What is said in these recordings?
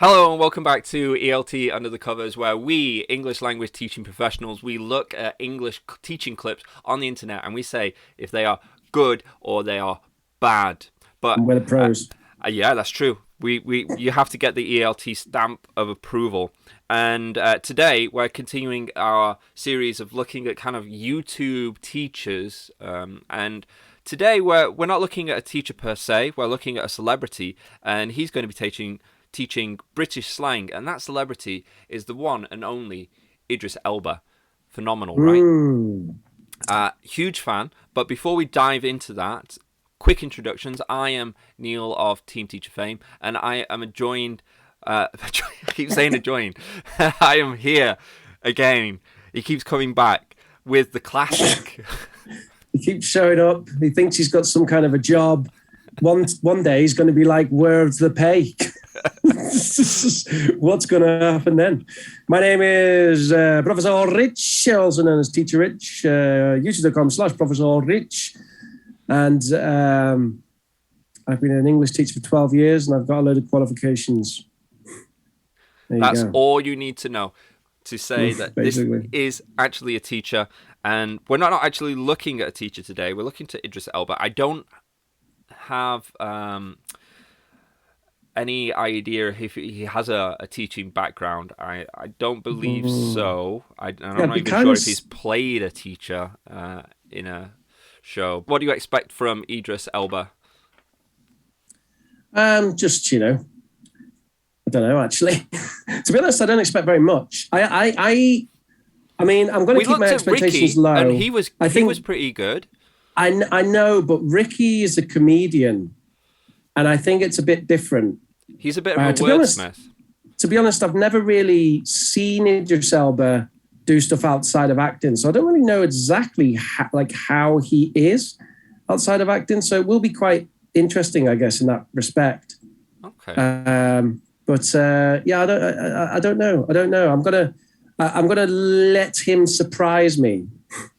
Hello and welcome back to ELT Under the Covers, where we, English language teaching professionals, we look at English teaching clips on the internet and we say if they are good or they are bad. But We're the pros. yeah, that's true. You have to get the ELT stamp of approval. And today we're continuing our series of looking at kind of YouTube teachers. And today we're not looking at a teacher per se. We're looking at a celebrity, and he's going to be teaching British slang, and that celebrity is the one and only Idris Elba. Phenomenal, right? Huge fan. But before we dive into that, quick introductions. I am Neil of Team Teacher fame, and I am joined. I keep saying joined. I am here again. He keeps coming back with the classic. He keeps showing up. He thinks he's got some kind of a job. One day he's going to be like, "Where's the pay?" What's going to happen then? My name is Professor Rich, also known as Teacher Rich, youtube.com/Professor Rich. And I've been an English teacher for 12 years and I've got a load of qualifications. That's all you need to know to say that basically. This is actually a teacher. And we're not actually looking at a teacher today. We're looking to Idris Elba. I don't have any idea if he has a teaching background. I don't believe so. I'm not even sure if he's played a teacher in a show. What do you expect from Idris Elba? Just, I don't know, actually. To be honest, I don't expect very much. I mean, I'm going to keep my expectations low. And he was pretty good. I know, but Ricky is a comedian, and I think it's a bit different. He's a bit of a wordsmith. To be honest, I've never really seen Idris Elba do stuff outside of acting, so I don't really know exactly how he is outside of acting. So it will be quite interesting, I guess, in that respect. Okay. Yeah, I don't know. I'm gonna let him surprise me.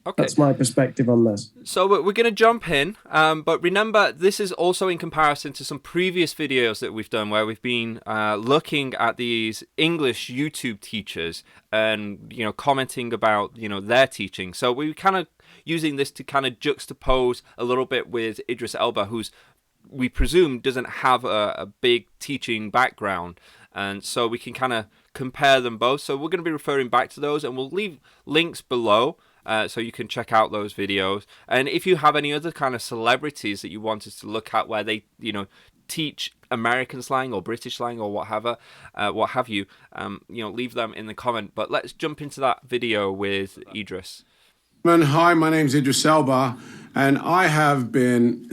Okay. That's my perspective on this. So we're going to jump in, but remember, this is also in comparison to some previous videos that we've done where we've been looking at these English YouTube teachers and, commenting about, their teaching. So we're kind of using this to kind of juxtapose a little bit with Idris Elba, who's, we presume, doesn't have a big teaching background. And so we can kind of compare them both. So we're going to be referring back to those, and we'll leave links below. So you can check out those videos. And if you have any other kind of celebrities that you want us to look at where they, teach American slang or British slang or what have you, leave them in the comment. But let's jump into that video with Idris. Hi, my name's Idris Elba, and I have been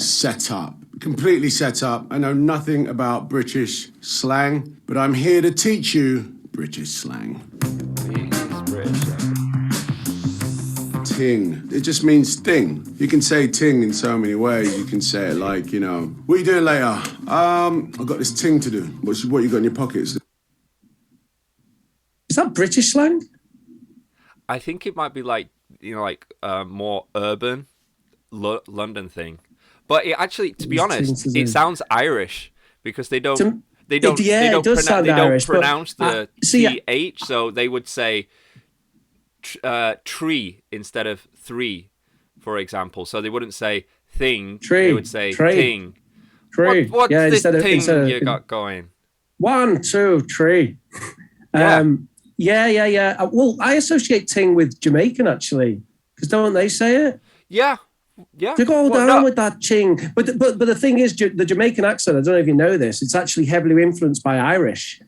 completely set up. I know nothing about British slang, but I'm here to teach you British slang. Ting. It just means thing. You can say ting in so many ways. You can say it like, what are you doing later? I've got this ting to do. What you got in your pockets? Is that British slang? I think it might be more urban London thing. But it actually, to be honest, it sounds Irish because they don't pronounce the TH, so they would say tree instead of three, for example. So they wouldn't say thing, they would say ting. Tree. What's this thing you got going? 1, 2, 3. Yeah. Well, I associate ting with Jamaican, actually, because don't they say it? Yeah. To go down with that ting. But the thing is, the Jamaican accent, I don't know if you know this, it's actually heavily influenced by Irish.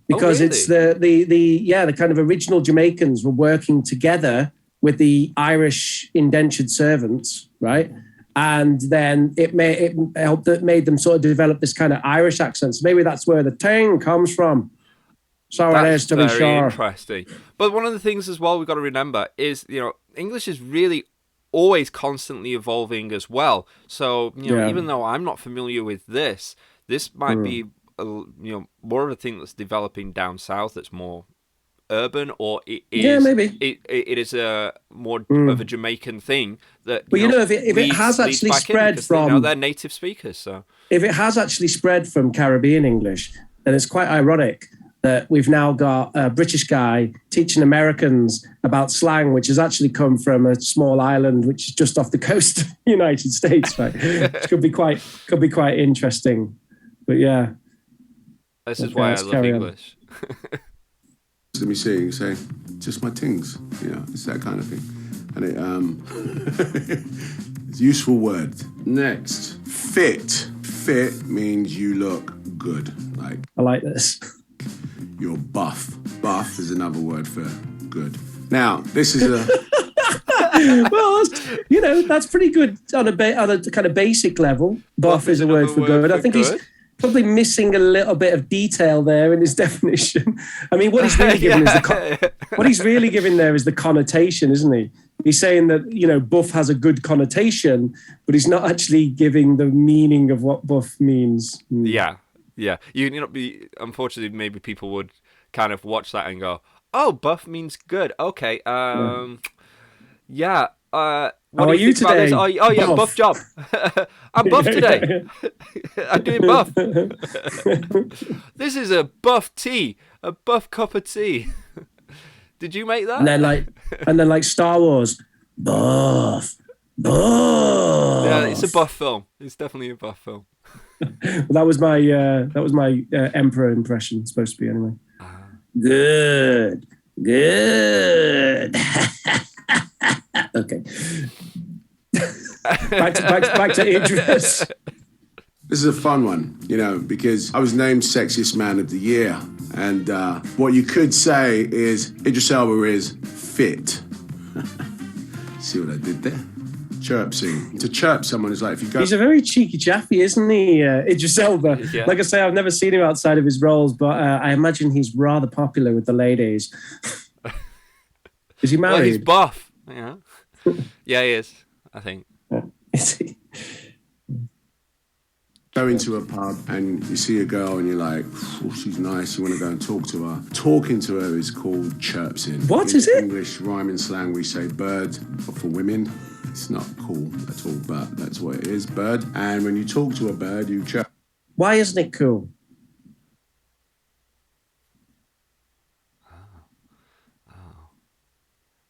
Because it's the kind of original Jamaicans were working together with the Irish indentured servants, right? And then it made them sort of develop this kind of Irish accent. So maybe that's where the ting comes from. So it is, to be sure. Very interesting. But one of the things as well we've got to remember is, English is really always constantly evolving as well. So, even though I'm not familiar with this might be more of a thing that's developing down south that's more urban, or it is. Yeah, maybe it is a more of a Jamaican thing that. Well, if it has actually spread from they're native speakers, so if it has actually spread from Caribbean English, then it's quite ironic that we've now got a British guy teaching Americans about slang, which has actually come from a small island which is just off the coast of the United States, right? Which could be quite interesting. But yeah. This is why I love English. Let me see, you say, just my tings. It's that kind of thing. And it's a useful word. Next, fit. Fit means you look good. I like this. You're buff. Buff is another word for good. Now, this is a... Well, that's pretty good on a kind of basic level. Buff is a word for good. I think he's probably missing a little bit of detail there in his definition. I mean, what he's really giving what he's really giving there is the connotation, isn't he? He's saying that, buff has a good connotation, but he's not actually giving the meaning of what buff means. Yeah. Unfortunately, maybe people would kind of watch that and go, "Oh, buff means good. Okay. How are you today? Oh yeah, buff job. I'm buff today. I'm doing buff. This is a buff tea, a buff cup of tea." Did you make that? And then like Star Wars, buff. Yeah, it's a buff film. It's definitely a buff film. Well, that was my Emperor impression. Supposed to be anyway. Good. Okay. back to Idris. This is a fun one, because I was named Sexiest Man of the Year. And what you could say is Idris Elba is fit. See what I did there? Chirping. To chirp someone is like if you go... He's a very cheeky chappy, isn't he, Idris Elba? Yeah. Like I say, I've never seen him outside of his roles, but I imagine he's rather popular with the ladies. Is he married? Well, he's buff. Yeah, yeah, he is, I think. Is he? Go into a pub and you see a girl and you're like, oh, she's nice, you want to go and talk to her. Talking to her is called chirping. What is it? English rhyming slang, we say bird, but for women. It's not cool at all, but that's what it is, bird. And when you talk to a bird, you chirp. Why isn't it cool?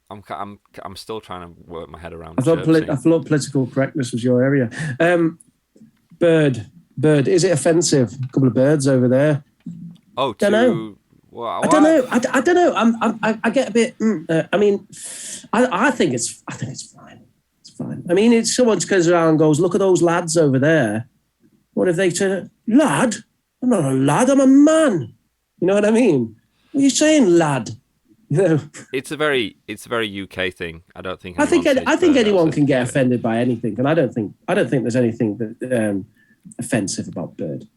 I'm still trying to work my head around. I thought political correctness was your area. Bird. Is it offensive? A couple of birds over there. Oh, don't know. Well, I don't know. I don't know. I get a bit. I think it's fine. It's fine. I mean, it's someone goes around and goes, "Look at those lads over there." What if they say, "Lad? I'm not a lad. I'm a man." You know what I mean? What are you saying, lad? It's a very UK thing. I don't think. I think anyone can get offended by anything, and I don't think there's anything that offensive about bird.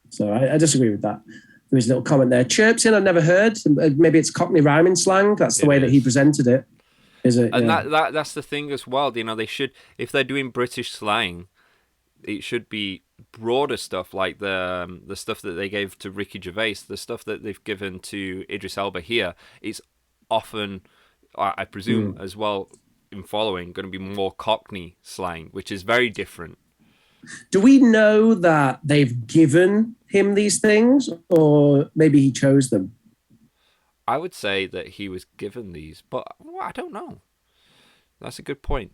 So I disagree with that. There was a little comment there. Chirps in, I've never heard. Maybe it's Cockney rhyming slang. That's the way that he presented it. Is it? And that's the thing as well. They should, if they're doing British slang, it should be broader stuff like the stuff that they gave to Ricky Gervais, the stuff that they've given to Idris Elba here. It's often, I presume, as well in following, going to be more Cockney slang, which is very different. Do we know that they've given him these things, or maybe he chose them? I would say that he was given these, but I don't know. That's a good point.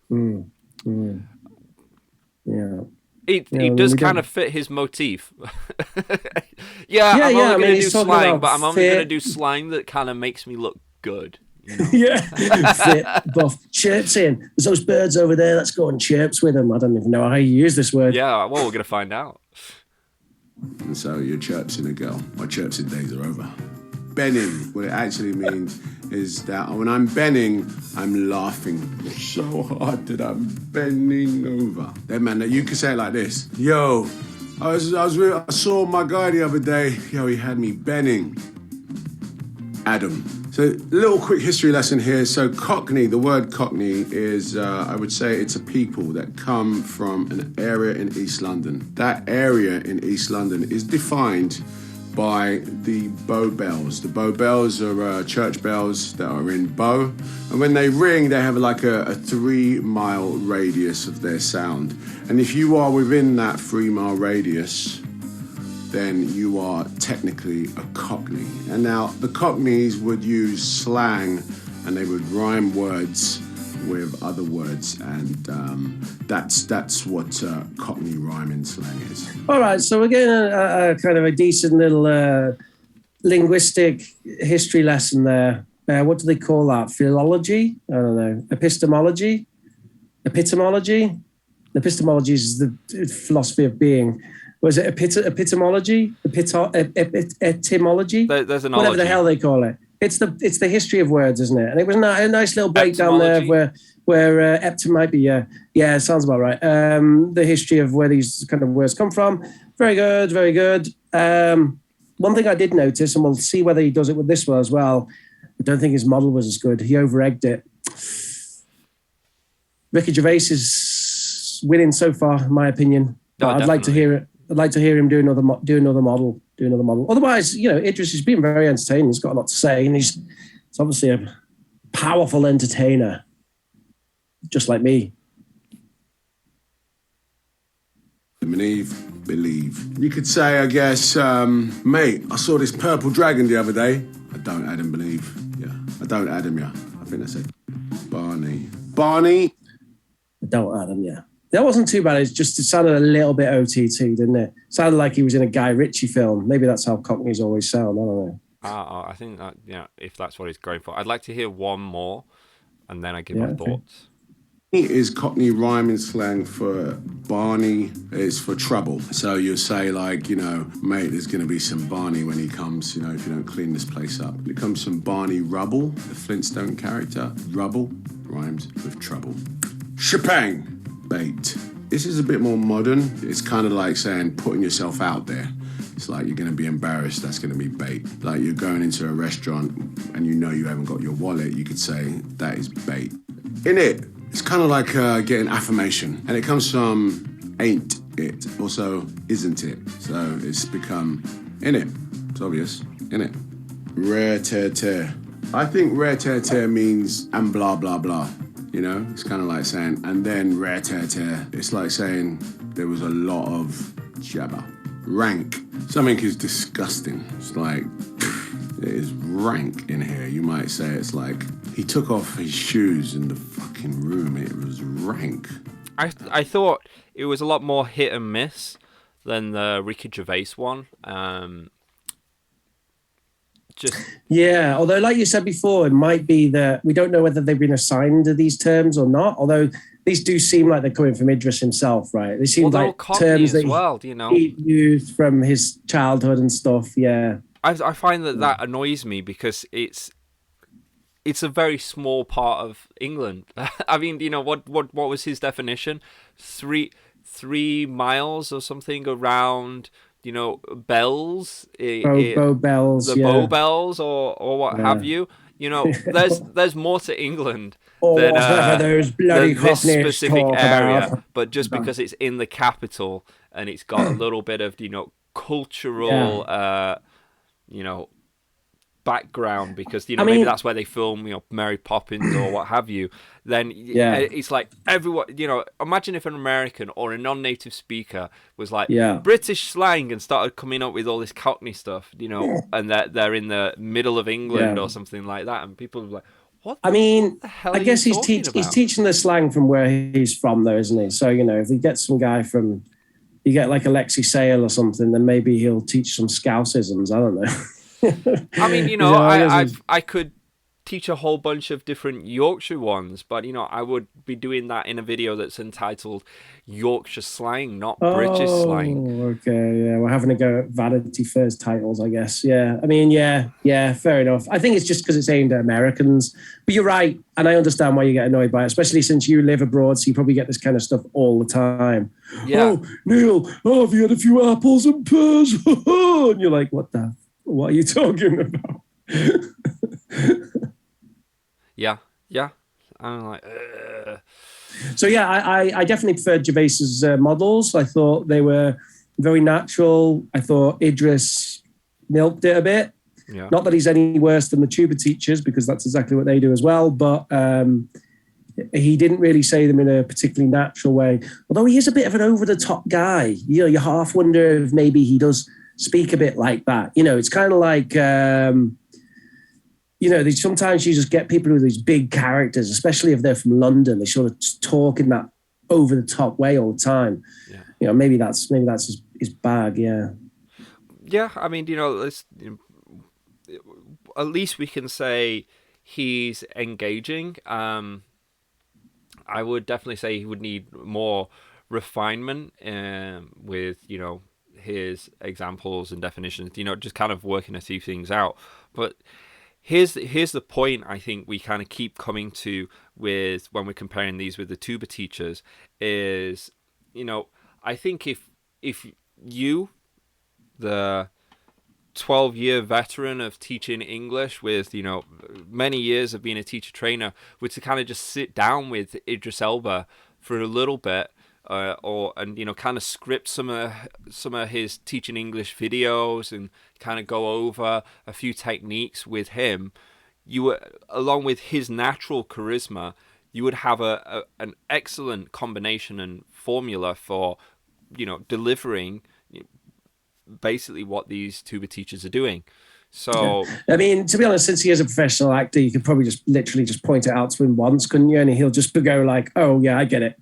Yeah. It does kind of fit his motif. I'm only going to do slang, but I'm only going to do slang that kind of makes me look good. Yeah, fit, buff, chirps in. There's those birds over there. Let's go and chirps with them. I don't even know how you use this word. Yeah, well, we're going to find out. And so you're chirping a girl. My chirping days are over. Benning, what it actually means is that when I'm benning, I'm laughing so hard that I'm bending over. Then, man, you can say it like this. Yo, I saw my guy the other day. Yo, he had me benning. Adam. So, a little quick history lesson here. So, Cockney, the word Cockney is, I would say it's a people that come from an area in East London. That area in East London is defined by the Bow Bells. The Bow Bells are church bells that are in Bow. And when they ring, they have like a 3-mile radius of their sound. And if you are within that 3-mile radius, then you are technically a Cockney. And now the Cockneys would use slang and they would rhyme words with other words, and that's what Cockney rhyming slang is. All right, so we're getting a kind of a decent little linguistic history lesson there. What do they call that? Philology? I don't know. Epistemology? Epistemology? Epistemology is the philosophy of being. Was it epistemology? Etymology? There's an whatever the hell they call it. It's the history of words, isn't it? And it was a nice little breakdown there where eptom might be, yeah, sounds about right. The history of where these kind of words come from. Very good, very good. One thing I did notice, and we'll see whether he does it with this one as well, I don't think his model was as good. He over-egged it. Ricky Gervais is winning so far, in my opinion. But I'd like to hear it. I'd like to hear him do another model. Otherwise, Idris has been very entertaining. He's got a lot to say, and he's obviously a powerful entertainer, just like me. Believe. You could say, I guess, mate, I saw this purple dragon the other day. I don't Adam believe. Yeah. I don't Adam, yeah. I think that's it. Barney. I don't Adam, yeah. That wasn't too bad. It sounded a little bit OTT, didn't it? Sounded like he was in a Guy Ritchie film. Maybe that's how Cockneys always sound. I don't know. I think that, if that's what he's going for. I'd like to hear one more, and then I give my thoughts. Is Cockney rhyming slang for Barney. It's for trouble. So you'll say like, mate, there's going to be some Barney when he comes, if you don't clean this place up. Here comes some Barney Rubble, the Flintstone character. Rubble rhymes with trouble. Shebang. Bait. This is a bit more modern. It's kind of like saying putting yourself out there. It's like you're going to be embarrassed. That's going to be bait. Like you're going into a restaurant and you haven't got your wallet. You could say that is bait. In it, it's kind of like getting affirmation. And it comes from ain't it. Also, isn't it. So it's become in it. It's obvious. In it. Rare tear tear. I think rare tear tear means and blah blah blah. It's kind of like saying, and then rare tear tear. It's like saying there was a lot of jabber. Rank. Something is disgusting. It's like, it is rank in here. You might say it's like, he took off his shoes in the fucking room. It was rank. I thought it was a lot more hit and miss than the Ricky Gervais one. Yeah, although like you said before, it might be that we don't know whether they've been assigned to these terms or not, although these do seem like they're coming from Idris himself, right? They seem like terms that he used from his childhood and stuff, yeah. I find that annoys me because it's a very small part of England. I mean, what was his definition? 3 miles or something around... bells, bow bells, the bow bells, or what have you. There's more to England than this specific area. But just because it's in the capital and it's got a little bit of cultural, background because maybe that's where they film Mary Poppins or what have you, then it's like everyone imagine if an American or a non-native speaker was like British slang and started coming up with all this Cockney stuff, and they're in the middle of England or something like that, and people are like, what the hell I guess he's teaching the slang from where he's from though, isn't he? So if he gets some guy from, you get like Alexi Sale or something, then maybe he'll teach some Scousisms. I don't know. I mean, I could teach a whole bunch of different Yorkshire ones, but I would be doing that in a video that's entitled Yorkshire Slang, not British Slang. Okay, yeah, we're having to go at Vanity Fair's titles, I guess. Yeah, I mean, yeah, fair enough. I think it's just because it's aimed at Americans, but you're right, and I understand why you get annoyed by it, especially since you live abroad, so you probably get this kind of stuff all the time. Yeah. Oh, Neil, have you had a few apples and pears? And you're like, what are you talking about? Yeah. I'm like, So yeah, I definitely preferred Gervais's models. I thought they were very natural. I thought Idris milked it a bit. Yeah. Not that he's any worse than the tuba teachers, because that's exactly what they do as well. But he didn't really say them in a particularly natural way. Although he is a bit of an over-the-top guy. You half wonder if maybe he does speak a bit like that. You know, it's kind of like, you know, sometimes you just get people with these big characters, especially if they're from London. They sort of talk in that over the top way all the time. Yeah. You know, maybe that's his bag. Yeah. Yeah. I mean, you know, at least we can say he's engaging. I would definitely say he would need more refinement with, you know, his examples and definitions, you know, just kind of working a few things out. But here's the point I think we kind of keep coming to with when we're comparing these with the tuba teachers is, you know, I think if you, the 12-year veteran of teaching English with, you know, many years of being a teacher trainer, were to kind of just sit down with Idris Elba for a little bit, and you know, kind of script some of his teaching English videos and kind of go over a few techniques with him, you were, along with his natural charisma, you would have an excellent combination and formula for, you know, delivering basically what these tuba teachers are doing. So I mean, to be honest, since he is a professional actor, you could probably just literally just point it out to him once, couldn't you? And he'll just go like, oh yeah, I get it.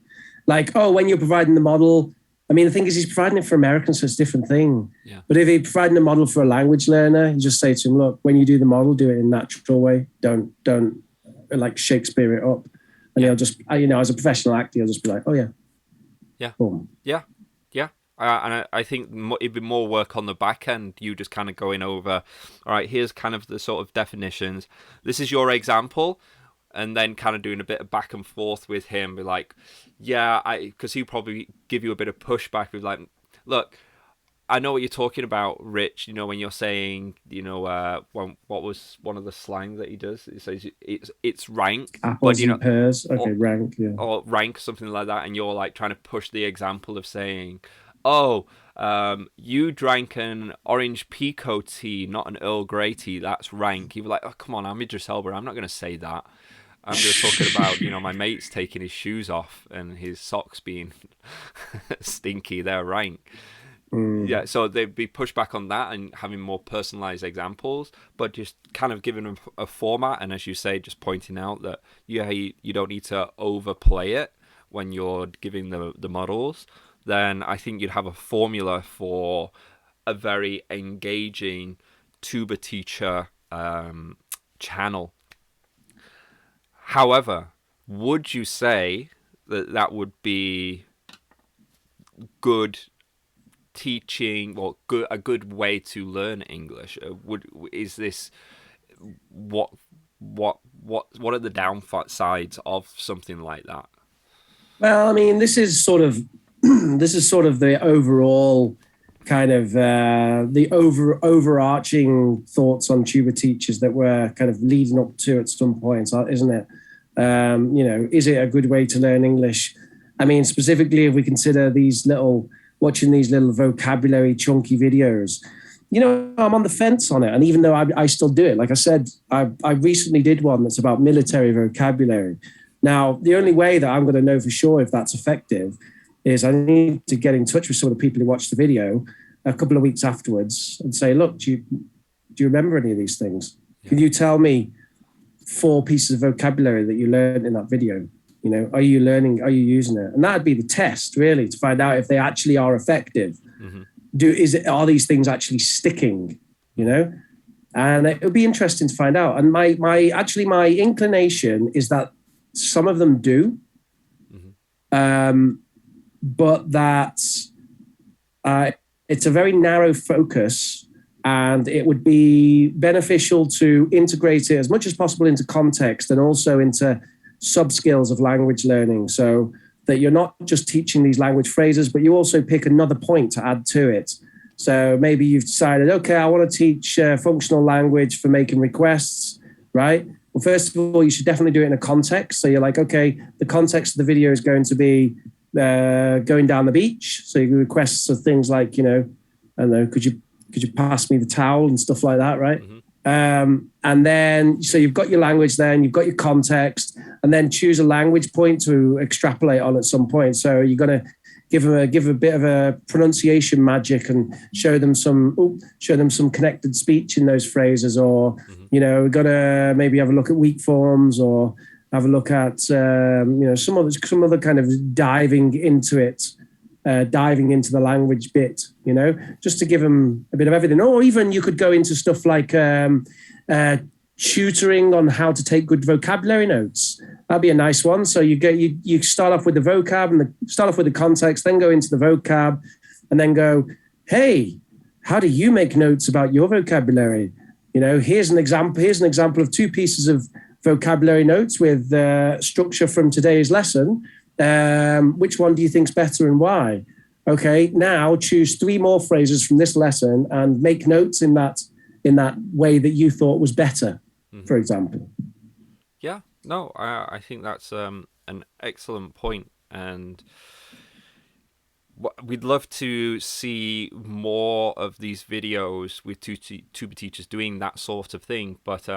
Like, oh, when you're providing the model, I mean, the thing is he's providing it for Americans, so it's a different thing. Yeah. But if he's providing a model for a language learner, you just say to him, look, when you do the model, do it in a natural way. Don't like Shakespeare it up. And he'll just, you know, as a professional actor, he'll just be like, oh yeah. Yeah. Boom. Yeah. And I think it'd be more work on the back end, you just kind of going over, all right, here's kind of the sort of definitions. This is your example. And then kind of doing a bit of back and forth with him. Be like, yeah, because he'll probably give you a bit of pushback with like, look, I know what you're talking about, Rich. You know, when you're saying, you know, what was one of the slang that he does? He says it's rank. Apples but, you know, and pears. Okay, rank, yeah. Or rank, something like that. And you're like trying to push the example of saying, oh, you drank an orange pekoe tea, not an Earl Grey tea. That's rank. You'd be like, oh, come on, I'm Idris Elba. I'm not going to say that. I'm just talking about, you know, my mate's taking his shoes off and his socks being stinky. They're rank. Yeah, so they'd be pushed back on that and having more personalized examples, but just kind of giving them a format. And as you say, just pointing out that, yeah, you don't need to overplay it when you're giving the models. Then I think you'd have a formula for a very engaging tuba teacher channel. However, would you say that would be good teaching, or a good way to learn English? Is this what are the downsides of something like that? Well, I mean, this is sort of the overall kind of the overarching thoughts on tuba teachers that we're kind of leading up to at some point, isn't it? You know, is it a good way to learn English? I mean, specifically if we consider watching these little vocabulary chunky videos, you know, I'm on the fence on it. And even though I still do it, like I said, I recently did one that's about military vocabulary. Now, the only way that I'm going to know for sure if that's effective is I need to get in touch with some of the people who watched the video a couple of weeks afterwards and say, look, do you remember any of these things? Yeah. Can you tell me 4 pieces of vocabulary that you learned in that video? You know, are you using it? And that'd be the test, really, to find out if they actually are effective. Mm-hmm. Are these things actually sticking? You know, and it would be interesting to find out. And my inclination is that some of them do, but that it's a very narrow focus. And it would be beneficial to integrate it as much as possible into context and also into sub-skills of language learning, so that you're not just teaching these language phrases, but you also pick another point to add to it. So maybe you've decided, okay, I want to teach functional language for making requests, right? Well, first of all, you should definitely do it in a context. So you're like, okay, the context of the video is going to be going down the beach. So your requests are things like, you know, I don't know, could you pass me the towel and stuff like that, right? Mm-hmm. And then, so you've got your language there and you've got your context, and then choose a language point to extrapolate on at some point. So you're going to give them a bit of a pronunciation magic and show them some connected speech in those phrases, or we've got to maybe have a look at weak forms, or have a look at some other kind of diving into the language bit, just to give them a bit of everything. Or even you could go into stuff like tutoring on how to take good vocabulary notes. That'd be a nice one. So you start off with the vocab and start off with the context, then go into the vocab, and then go, hey, how do you make notes about your vocabulary? Here's an example of 2 pieces of vocabulary notes with structure from today's lesson. Which one do you think's better and why? Okay, now choose 3 more phrases from this lesson and make notes in that way that you thought was better, for example. Yeah, no, I think that's an excellent point, and we'd love to see more of these videos with tuba teachers doing that sort of thing. But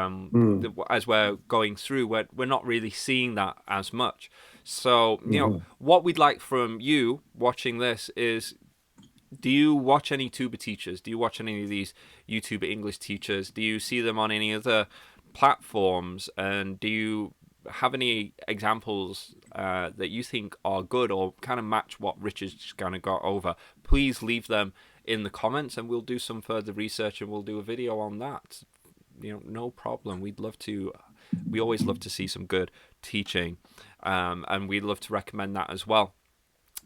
as we're going through, we're not really seeing that as much. So, what we'd like from you watching this is, do you watch any tuba teachers? Do you watch any of these YouTube English teachers? Do you see them on any other platforms? And do you have any examples that you think are good or kind of match what Richard's kind of got over? Please leave them in the comments, and we'll do some further research and we'll do a video on that. No problem. We always love to see some good teaching, and we'd love to recommend that as well.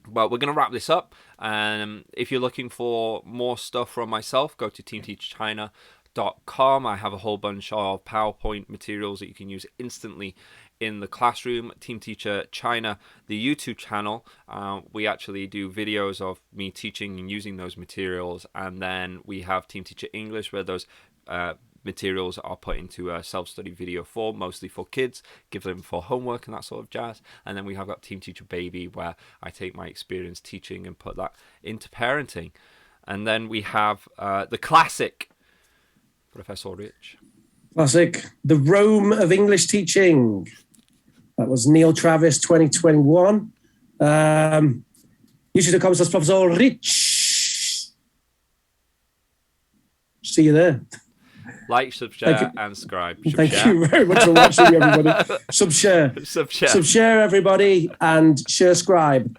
Well, we're going to wrap this up. If you're looking for more stuff from myself, go to teamteachchina.com. I have a whole bunch of PowerPoint materials that you can use instantly in the classroom. Team Teacher China, the YouTube channel, we actually do videos of me teaching and using those materials. And then we have Team Teacher English, where those materials are put into a self-study video form, mostly for kids, give them for homework and that sort of jazz. And then we have got Team Teacher Baby, where I take my experience teaching and put that into parenting. And then we have the classic, Professor Rich. Classic, the Rome of English teaching. That was Neil Travis 2021. YouTube.com/, Professor Rich. See you there. Like, subshare, and subscribe. Thank you very much for watching, everybody. Subshare, everybody, and share, scribe.